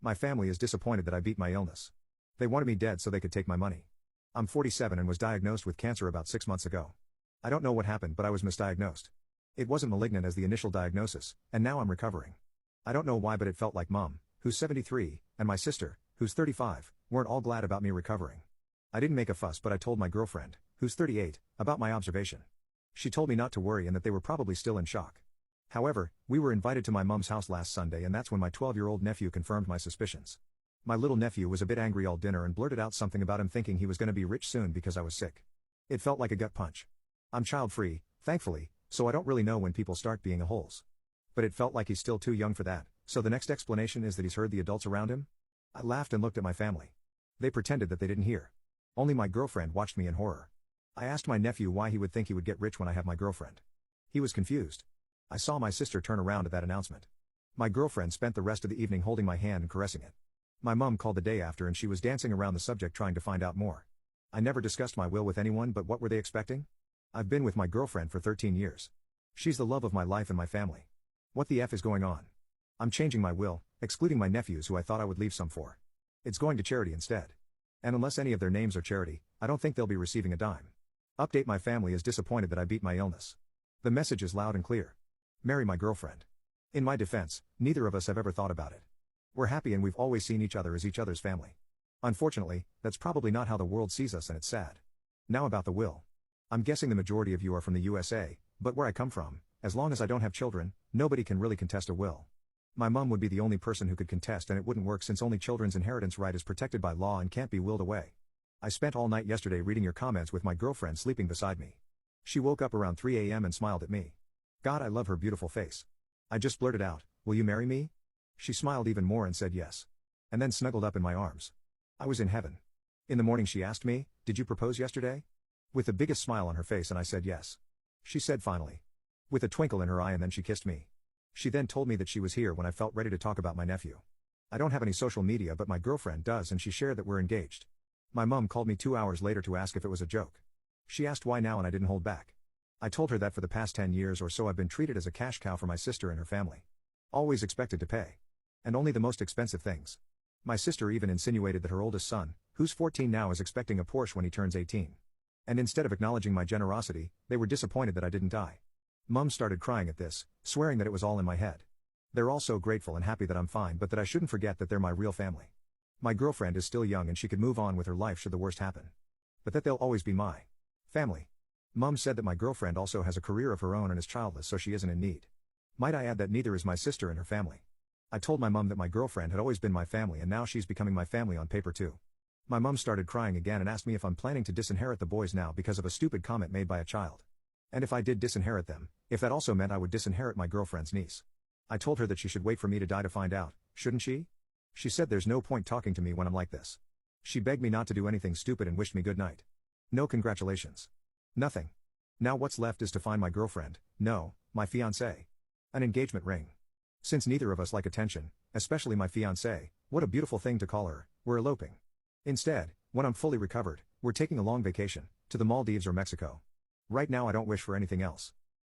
My family is disappointed that I beat my illness. They wanted me dead so they could take my money. I'm 47 and was diagnosed with cancer about 6 months ago. I don't know what happened, but I was misdiagnosed. It wasn't malignant as the initial diagnosis, and now I'm recovering. I don't know why, but it felt like Mom, who's 73, and my sister, who's 35, weren't all glad about me recovering. I didn't make a fuss, but I told my girlfriend, who's 38, about my observation. She told me not to worry and that they were probably still in shock. However, we were invited to my mom's house last Sunday, and that's when my 12-year-old nephew confirmed my suspicions. My little nephew was a bit angry all dinner and blurted out something about him thinking he was going to be rich soon because I was sick. It felt like a gut punch. I'm child-free, thankfully, so I don't really know when people start being a-holes. But it felt like he's still too young for that, so the next explanation is that he's heard the adults around him? I laughed and looked at my family. They pretended that they didn't hear. Only my girlfriend watched me in horror. I asked my nephew why he would think he would get rich when I have my girlfriend. He was confused. I saw my sister turn around at that announcement. My girlfriend spent the rest of the evening holding my hand and caressing it. My mom called the day after and she was dancing around the subject trying to find out more. I never discussed my will with anyone, but what were they expecting? I've been with my girlfriend for 13 years. She's the love of my life and my family. What the F is going on? I'm changing my will, excluding my nephews who I thought I would leave some for. It's going to charity instead. And unless any of their names are charity, I don't think they'll be receiving a dime. Update: my family is disappointed that I beat my illness. The message is loud and clear. Marry my girlfriend. In my defense, neither of us have ever thought about it. We're happy and we've always seen each other as each other's family. Unfortunately, that's probably not how the world sees us, and it's sad. Now about the will. I'm guessing the majority of you are from the USA, but where I come from, as long as I don't have children, nobody can really contest a will. My mom would be the only person who could contest, and it wouldn't work since only children's inheritance right is protected by law and can't be willed away. I spent all night yesterday reading your comments with my girlfriend sleeping beside me. She woke up around 3 a.m. and smiled at me. God, I love her beautiful face. I just blurted out, "Will you marry me?" She smiled even more and said yes. And then snuggled up in my arms. I was in heaven. In the morning she asked me, "Did you propose yesterday?" With the biggest smile on her face, and I said yes. She said finally. With a twinkle in her eye, and then she kissed me. She then told me that she was here when I felt ready to talk about my nephew. I don't have any social media, but my girlfriend does, and she shared that we're engaged. My mom called me 2 hours later to ask if it was a joke. She asked why now, and I didn't hold back. I told her that for the past 10 years or so I've been treated as a cash cow for my sister and her family. Always expected to pay. And only the most expensive things. My sister even insinuated that her oldest son, who's 14 now, is expecting a Porsche when he turns 18. And instead of acknowledging my generosity, they were disappointed that I didn't die. Mom started crying at this, swearing that it was all in my head. They're all so grateful and happy that I'm fine, but that I shouldn't forget that they're my real family. My girlfriend is still young and she could move on with her life should the worst happen. But that they'll always be my family. Mom said that my girlfriend also has a career of her own and is childless, so she isn't in need. Might I add that neither is my sister and her family. I told my mom that my girlfriend had always been my family and now she's becoming my family on paper too. My mom started crying again and asked me if I'm planning to disinherit the boys now because of a stupid comment made by a child. And if I did disinherit them, if that also meant I would disinherit my girlfriend's niece. I told her that she should wait for me to die to find out, shouldn't she? She said there's no point talking to me when I'm like this. She begged me not to do anything stupid and wished me good night. No congratulations. Nothing. Now what's left is to find my girlfriend, no, my fiancé. An engagement ring. Since neither of us like attention, especially my fiancé, what a beautiful thing to call her, we're eloping. Instead, when I'm fully recovered, we're taking a long vacation, to the Maldives or Mexico. Right now I don't wish for anything else.